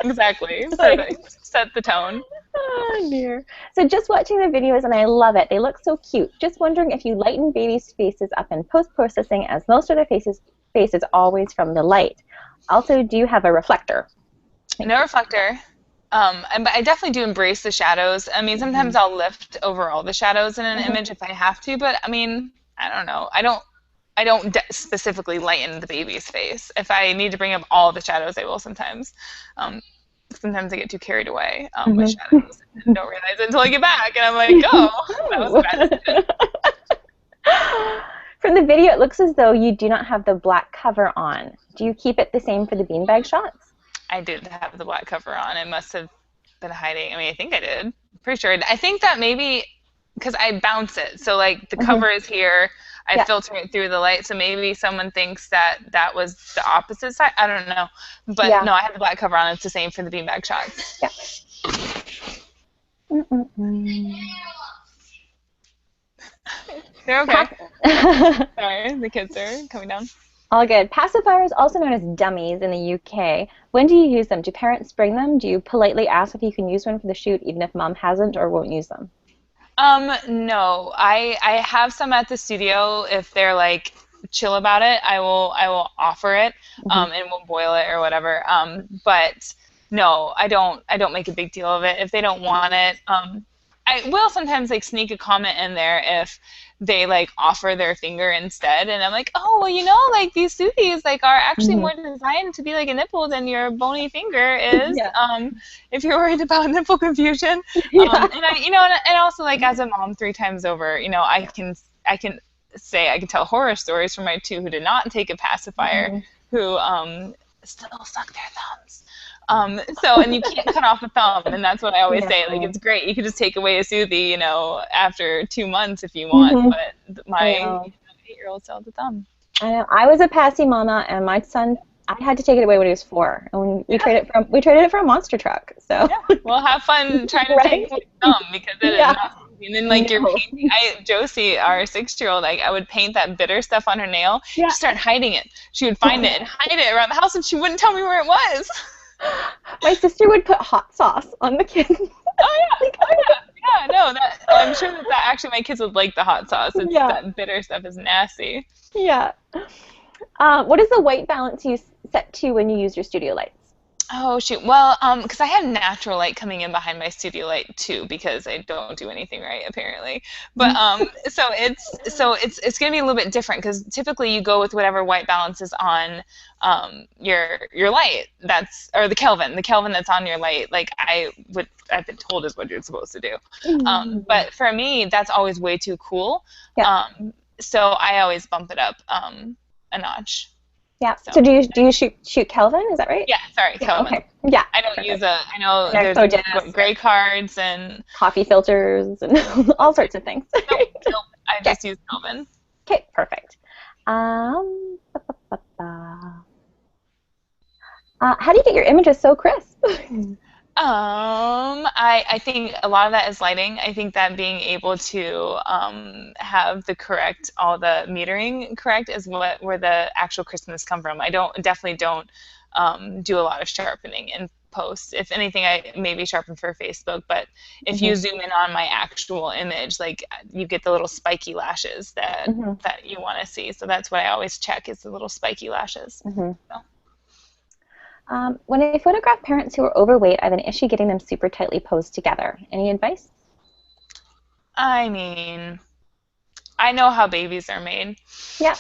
Exactly. Perfect. Set the tone. Oh dear. So just watching the videos, and I love it. They look so cute. Just wondering if you lighten babies' faces up in post-processing, as most of their face is always from the light. Also, do you have a reflector? No reflector. But I definitely do embrace the shadows. I mean, sometimes I'll lift over all the shadows in an image if I have to, but I mean, I don't know. I don't specifically lighten the baby's face. If I need to bring up all the shadows, I will sometimes. Sometimes I get too carried away with shadows and don't realize it until I get back, and I'm like, oh, that was bad. From the video, it looks as though you do not have the black cover on. Do you keep it the same for the beanbag shots? I did have the black cover on. I must have been hiding. I mean, I think I did. Pretty sure. I think that maybe because I bounce it. So, like, the cover is here. I filter it through the light. So maybe someone thinks that was the opposite side. I don't know. But, no, I have the black cover on. It's the same for the beanbag shots. Yeah. They're okay. Sorry, the kids are coming down. All good. Pacifiers, also known as dummies in the UK. When do you use them? Do parents bring them? Do you politely ask if you can use one for the shoot, even if mom hasn't or won't use them? No. I have some at the studio. If they're like chill about it, I will offer it, and we'll boil it or whatever. But no, I don't make a big deal of it. If they don't want it, I will sometimes like sneak a comment in there if they like offer their finger instead, and I'm like, oh well, like these soothies like are actually more designed to be like a nipple than your bony finger is. Yeah. If you're worried about nipple confusion, Yeah. and and also like as a mom 3 times over, I can tell horror stories from my 2 who did not take a pacifier, who still suck their thumbs. And you can't cut off a thumb, and that's what I always say. Like, it's great. You could just take away a Soothie, after 2 months if you want. But my 8-year-old still has a thumb. I know. I was a passy mama, and my son, I had to take it away when he was 4, and we traded it for a monster truck. So well, have fun trying to take away a thumb, because it is not. And then like you're painting, Josie, our 6-year-old, I would paint that bitter stuff on her nail. She'd start hiding it. She would find it and hide it around the house, and she wouldn't tell me where it was. My sister would put hot sauce on the kid. I'm sure that actually my kids would like the hot sauce. That bitter stuff is nasty. Yeah. What is the white balance you set to when you use your studio lights? Oh shoot. Well, because I have natural light coming in behind my studio light too, because I don't do anything right apparently. But so it's gonna be a little bit different, because typically you go with whatever white balance is on your light, or the Kelvin that's on your light. Like I've been told is what you're supposed to do. But for me, that's always way too cool. Yeah. So I always bump it up a notch. Yeah. So do you shoot Kelvin? Is that right? Yeah. Sorry, Kelvin. Okay. Yeah. I don't use I know there's gray cards and coffee filters and all sorts of things. Nope. I just use Kelvin. Okay. Perfect. How do you get your images so crisp? I think a lot of that is lighting. I think that being able to have all the metering correct is where the actual crispness come from. I definitely don't do a lot of sharpening in post. If anything, I maybe sharpen for Facebook, but if you zoom in on my actual image, like you get the little spiky lashes that you want to see. So that's what I always check, is the little spiky lashes. So. When I photograph parents who are overweight, I have an issue getting them super tightly posed together. Any advice? I mean, I know how babies are made. Yeah.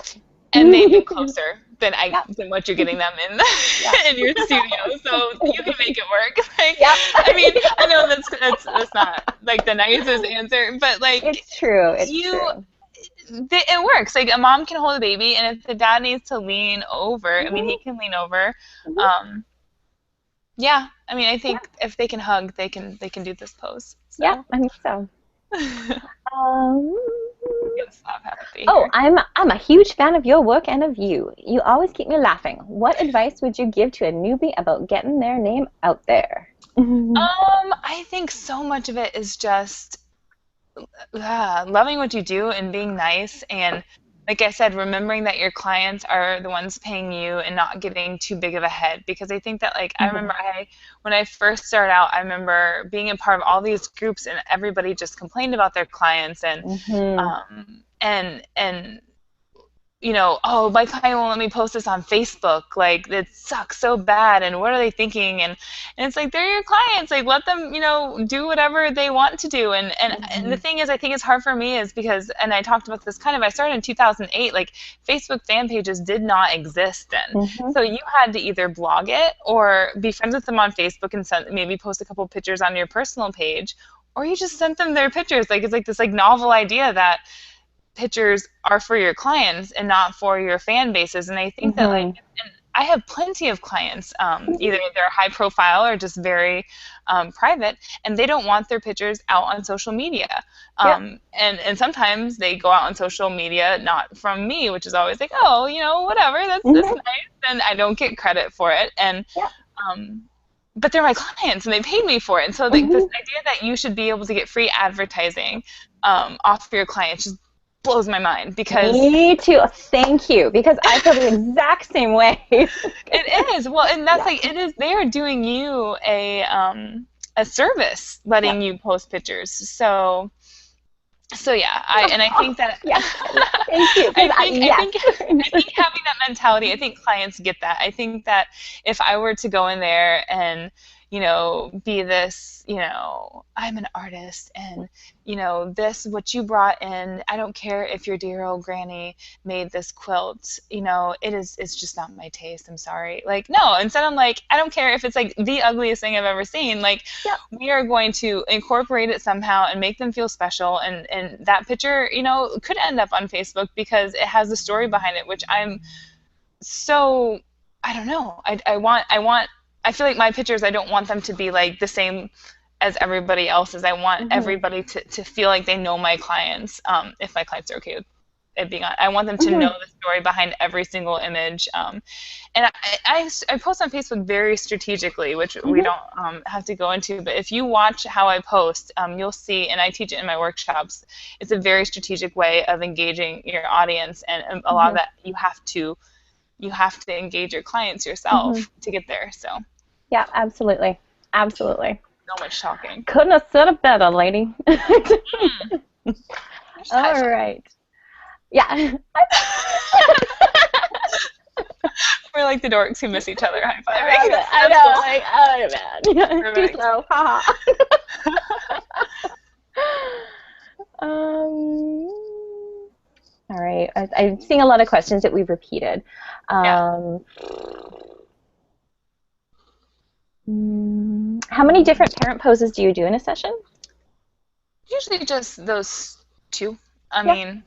And maybe closer than what you're getting them in in your studio, so you can make it work. Like, I mean, I know that's not like the nicest answer, but like it's true. It's true. It works. Like a mom can hold a baby, and if the dad needs to lean over, I mean, he can lean over. Yeah, I mean, I think if they can hug, they can do this pose. So. Yeah, I think so. Yes, I'm happy. Oh, I'm a huge fan of your work and of you. You always keep me laughing. What advice would you give to a newbie about getting their name out there? I think so much of it is just loving what you do and being nice, and like I said, remembering that your clients are the ones paying you and not getting too big of a head. Because I think that like I remember when I first started out, I remember being a part of all these groups and everybody just complained about their clients and oh, my client won't let me post this on Facebook. Like, it sucks so bad, and what are they thinking? And it's like, they're your clients. Like, let them, do whatever they want to do. And the thing is, I think it's hard for me is because, and I talked about this I started in 2008, like, Facebook fan pages did not exist then. So you had to either blog it or be friends with them on Facebook and maybe post a couple pictures on your personal page, or you just sent them their pictures. Like, it's like this like novel idea that pictures are for your clients and not for your fan bases. And I think that and I have plenty of clients, either they're high profile or just very private, and they don't want their pictures out on social media. And sometimes they go out on social media not from me, which is always like, oh, whatever, that's nice, and I don't get credit for it. And but they're my clients and they paid me for it. And so this idea that you should be able to get free advertising off of your clients just blows my mind. Because me too. Thank you, because I feel the exact same way. It is. Well, and that's like, it is, they are doing you a service letting you post pictures. So yeah, I think that thank you. I think having that mentality, I think clients get that. I think that if I were to go in there and be this, I'm an artist, and, this, what you brought in, I don't care if your dear old granny made this quilt, it's just not my taste. I'm sorry. Like, no, instead I'm like, I don't care if it's like the ugliest thing I've ever seen. Like, we are going to incorporate it somehow and make them feel special. And that picture, could end up on Facebook because it has a story behind it, which I'm so, I don't know. I feel like my pictures, I don't want them to be like the same as everybody else's. I want everybody to feel like they know my clients, if my clients are okay with it being on. I want them to know the story behind every single image. And I post on Facebook very strategically, which we don't have to go into. But if you watch how I post, you'll see, and I teach it in my workshops, it's a very strategic way of engaging your audience. And a lot of that you have to engage your clients yourself to get there. So yeah, absolutely. So much talking. Couldn't have said it better, lady. All right. Yeah. We're like the dorks who miss each other high fiving. I know, cool. Man. Too slow. Haha. All right. I'm seeing a lot of questions that we've repeated. How many different parent poses do you do in a session? Usually just those two. I mean,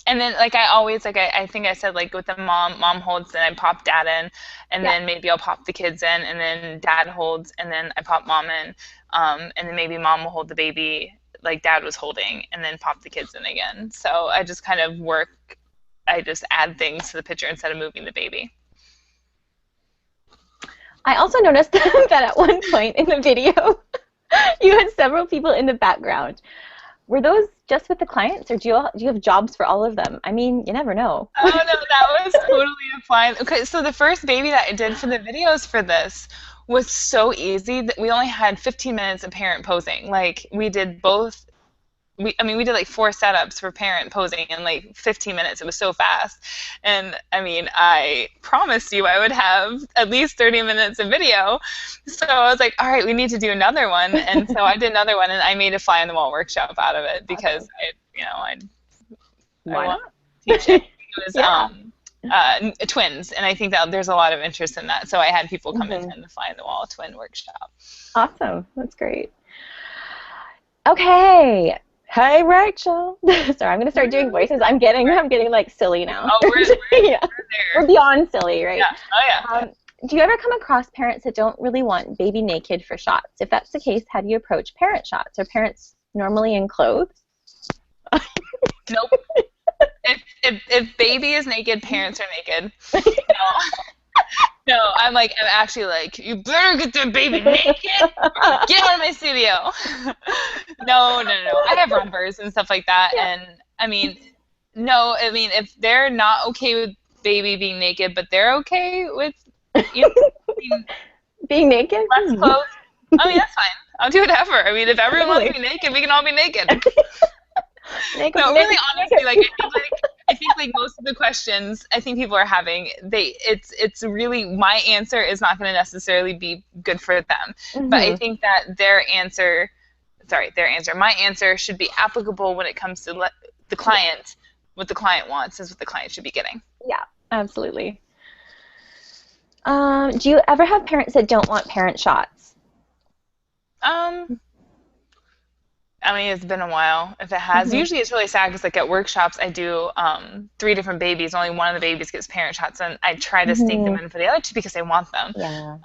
and then like I always, like I think I said, like with the mom holds, then I pop dad in, and then maybe I'll pop the kids in, and then dad holds, and then I pop mom in, and then maybe mom will hold the baby like dad was holding, and then pop the kids in again. So I just kind of I just add things to the picture instead of moving the baby. I also noticed that at one point in the video, you had several people in the background. Were those just with the clients, or do you have jobs for all of them? I mean, you never know. Oh, no, that was totally fine. Okay, so the first baby that I did for the videos for this was so easy that we only had 15 minutes of parent posing. Like, we did both. We did like 4 setups for parent posing in like 15 minutes. It was so fast. And I mean, I promised you I would have at least 30 minutes of video. So I was like, all right, we need to do another one. And so I did another one, and I made a fly on the wall workshop out of it because I want to teach it. It was twins, and I think that there's a lot of interest in that. So I had people come in the fly on the wall twin workshop. Awesome. That's great. Okay. Hey, Rachel. Sorry, I'm going to start doing voices. I'm getting like silly now. Oh, we're there. We're beyond silly, right? Yeah. Oh, yeah. Do you ever come across parents that don't really want baby naked for shots? If that's the case, how do you approach parent shots? Are parents normally in clothes? Nope. If baby is naked, parents are naked. No, I'm actually like, you better get the baby naked. Get out of my studio. No. I have rompers and stuff like that, and I mean, if they're not okay with baby being naked, but they're okay with being naked, less clothes. I mean, that's fine. I'll do whatever. I mean, if everyone wants to be naked, we can all be naked. No, really, honestly, I think like most of the questions I think people are having, it's really, my answer is not going to necessarily be good for them. But I think that my answer should be applicable when it comes to the client. What the client wants is what the client should be getting. Yeah, absolutely. Do you ever have parents that don't want parent shots? I mean, it's been a while. If it has, usually it's really sad because, like, at workshops, I do 3 different babies. Only one of the babies gets parent shots, and I try to sneak them in for the other 2 because they want them. Yeah.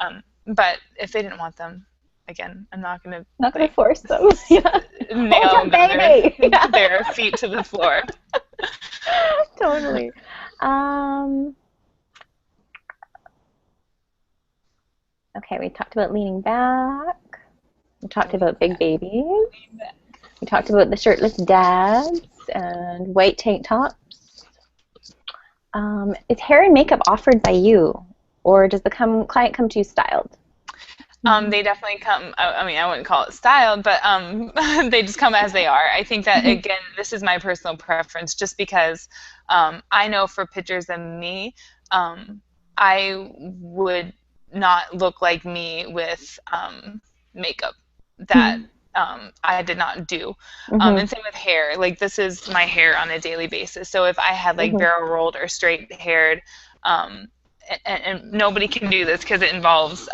But if they didn't want them, again, I'm not gonna force them. Nail their feet to the floor. Totally. Okay, we talked about leaning back. We talked about big babies. We talked about the shirtless dads and white tank tops. Is hair and makeup offered by you, or does the client come to you styled? They definitely come. I mean, I wouldn't call it styled, but they just come as they are. I think that, again, this is my personal preference, just because I know for pictures of me, I would not look like me with makeup that I did not do. And same with hair. Like, this is my hair on a daily basis. So if I had like barrel rolled or straight haired, and nobody can do this because it involves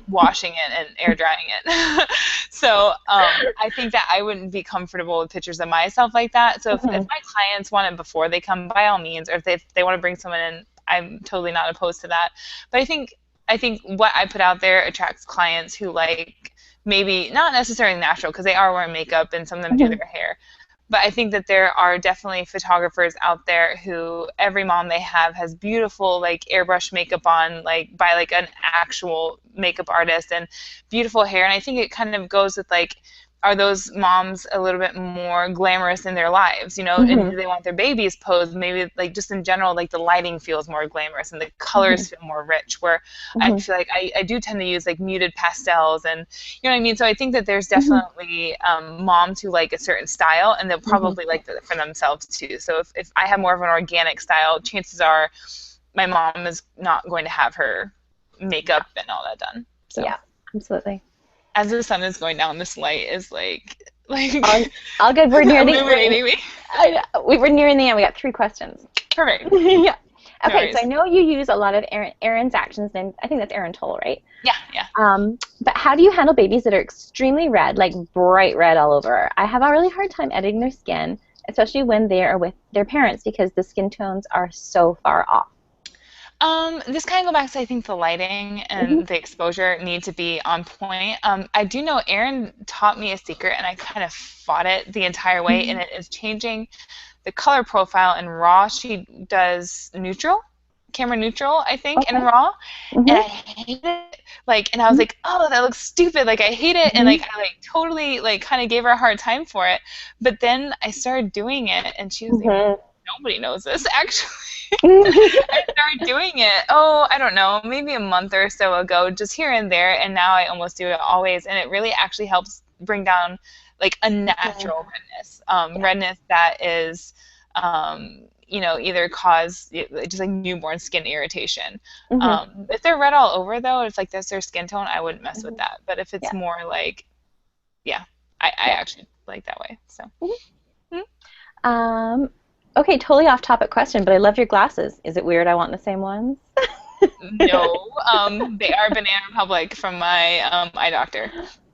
washing it and air drying it. So I think that I wouldn't be comfortable with pictures of myself like that. So if my clients want it before they come, by all means, or if they want to bring someone in, I'm totally not opposed to that. But I think what I put out there attracts clients who like maybe not necessarily natural, because they are wearing makeup and some of them do their hair. But I think that there are definitely photographers out there who every mom they have has beautiful like airbrush makeup on, like by like an actual makeup artist, and beautiful hair. And I think it kind of goes with like, are those moms a little bit more glamorous in their lives, you know? And do they want their babies posed? Maybe like just in general, like the lighting feels more glamorous and the colors feel more rich, where I feel like I do tend to use like muted pastels, and you know what I mean? So I think that there's definitely moms who like a certain style, and they'll probably like it for themselves too. So if I have more of an organic style, chances are my mom is not going to have her makeup and all that done. So. Yeah, absolutely. As the sun is going down, this light is like all good. We're near the end. We're nearing the end. We got 3 questions. Perfect. Yeah. Okay, No, so I know you use a lot of Erin's actions, and I think that's Erin Toll, right? Yeah. But how do you handle babies that are extremely red, like bright red all over? I have a really hard time editing their skin, especially when they are with their parents, because the skin tones are so far off. This kind of go back to, I think, the lighting and the exposure need to be on point. I do know Erin taught me a secret, and I kind of fought it the entire way, and it is changing the color profile in RAW. She does neutral, camera neutral, I think, in RAW, and I hate it. Like, and I was like, oh, that looks stupid. Like, I hate it, and like, I like totally like kind of gave her a hard time for it. But then I started doing it, and she was like, nobody knows this, actually. I started doing it, I don't know, maybe a month or so ago, just here and there, and now I almost do it always, and it really actually helps bring down like a natural redness that is, you know, either cause just like newborn skin irritation. If they're red all over, though, it's like that's their skin tone, I wouldn't mess with that. But if it's more like, I actually like that way. So. Okay, totally off-topic question, but I love your glasses. Is it weird I want the same ones? No, they are Banana Republic from my eye doctor.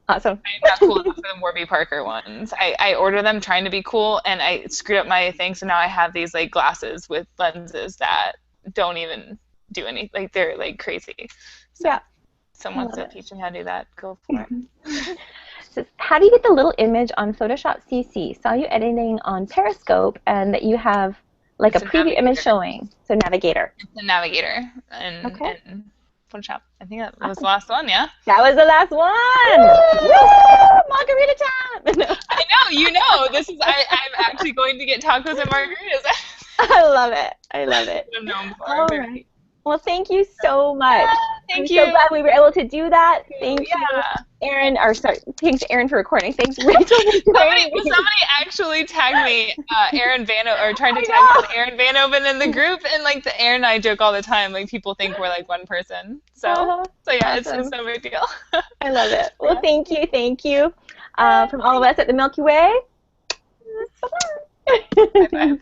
Awesome. I'm not cool enough for the Warby Parker ones. I ordered them trying to be cool, and I screwed up my thing, so now I have these like glasses with lenses that don't even do anything. Like, they're like crazy. So yeah. Someone wants to teach me how to do that, go for it. So how do you get the little image on Photoshop CC? Saw you editing on Periscope, and that you have like a preview image showing. So Navigator. It's a Navigator and Photoshop. I think that was the last one, yeah? That was the last one! Woo! Margarita time! I know, you know. I'm actually going to get tacos and margaritas. I love it. I love it. I'm known for. All right. Well, thank you so much. Thank I'm you. so glad we were able to do that. Thank you, Erin. Thanks, Erin, for recording. Thanks, Rachel. Somebody actually tagged me, Erin Vanoven, or tried to tag me Erin Vanoven in the group, and like the Erin and I joke all the time. Like, people think we're like one person. So yeah, awesome. it's no big deal. I love it. Well, thank you. From all of us at the Milky Way. Bye-bye. Bye-bye.